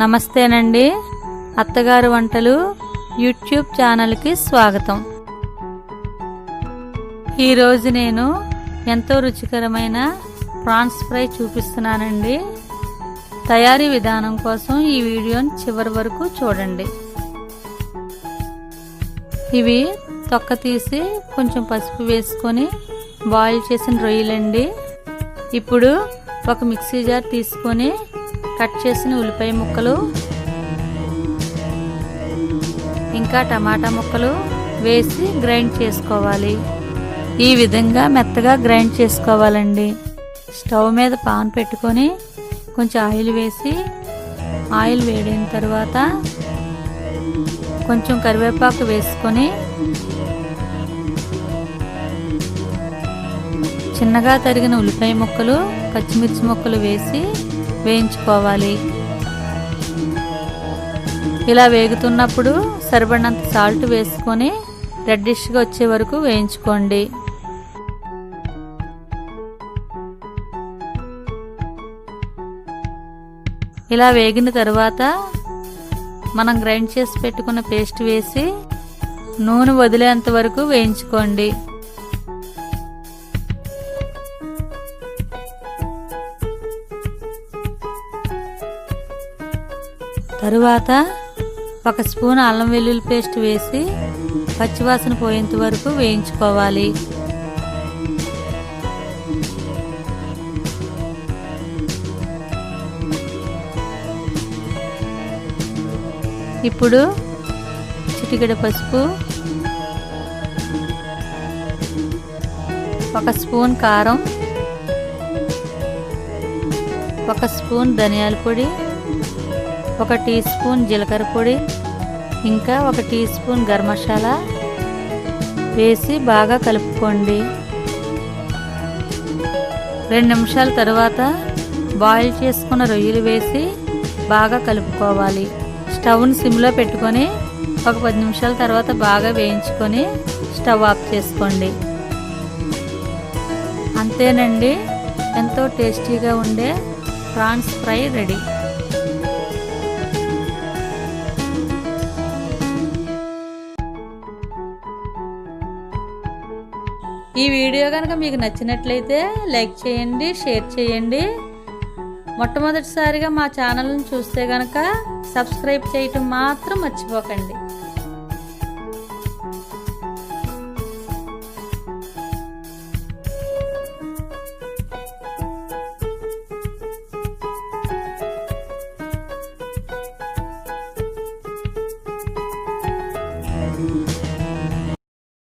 నమస్తేనండి. అత్తగారు వంటలు యూట్యూబ్ ఛానల్కి స్వాగతం. ఈరోజు నేను ఎంతో రుచికరమైన ప్రాన్స్ ఫ్రై చూపిస్తున్నానండి. తయారీ విధానం కోసం ఈ వీడియోని చివరి వరకు చూడండి. ఇవి తొక్క తీసి కొంచెం పసుపు వేసుకొని బాయిల్ చేసిన రొయ్యలండి. ఇప్పుడు ఒక మిక్సీ జార్ తీసుకొని కట్ చేసిన ఉల్లిపాయ ముక్కలు ఇంకా టమాటా ముక్కలు వేసి గ్రైండ్ చేసుకోవాలి. ఈ విధంగా మెత్తగా గ్రైండ్ చేసుకోవాలండి. స్టవ్ మీద పాన్ పెట్టుకొని కొంచెం ఆయిల్ వేసి ఆయిల్ వేడిన తర్వాత కొంచెం కరివేపాకు వేసుకొని చిన్నగా తరిగిన ఉల్లిపాయ ముక్కలు పచ్చిమిర్చి ముక్కలు వేసి వేయించుకోవాలి. ఇలా వేగుతున్నప్పుడు సరిపడినంత సాల్ట్ వేసుకొని రెడ్డిష్గా వచ్చే వరకు వేయించుకోండి. ఇలా వేగిన తర్వాత మనం గ్రైండ్ చేసి పెట్టుకున్న పేస్ట్ వేసి నూనె వదిలేంత వరకు వేయించుకోండి. తరువాత ఒక స్పూన్ అల్లం వెల్లుల్లి పేస్ట్ వేసి పచ్చివాసన పోయేంత వరకు వేయించుకోవాలి. ఇప్పుడు చిటికెడు పసుపు, ఒక స్పూన్ కారం, ఒక స్పూన్ ధనియాల పొడి, ఒక టీ స్పూన్ జీలకర్ర పొడి, ఇంకా ఒక టీ స్పూన్ గరం మసాలా వేసి బాగా కలుపుకోండి. 2 నిమిషాల తర్వాత బాయిల్ చేసుకున్న రొయ్యలు వేసి బాగా కలుపుకోవాలి. స్టవ్ను సిమ్లో పెట్టుకొని ఒక 10 నిమిషాల తర్వాత బాగా వేయించుకొని స్టవ్ ఆఫ్ చేసుకోండి. అంతేనండి, ఎంతో టేస్టీగా ఉండే ప్రాన్స్ ఫ్రై రెడీ. ఈ వీడియో కనుక మీకు నచ్చినట్లయితే లైక్ చేయండి, షేర్ చేయండి. మొట్టమొదటిసారిగా మా ఛానల్ని చూస్తే కనుక సబ్స్క్రైబ్ చేయటం మాత్రం మర్చిపోకండి.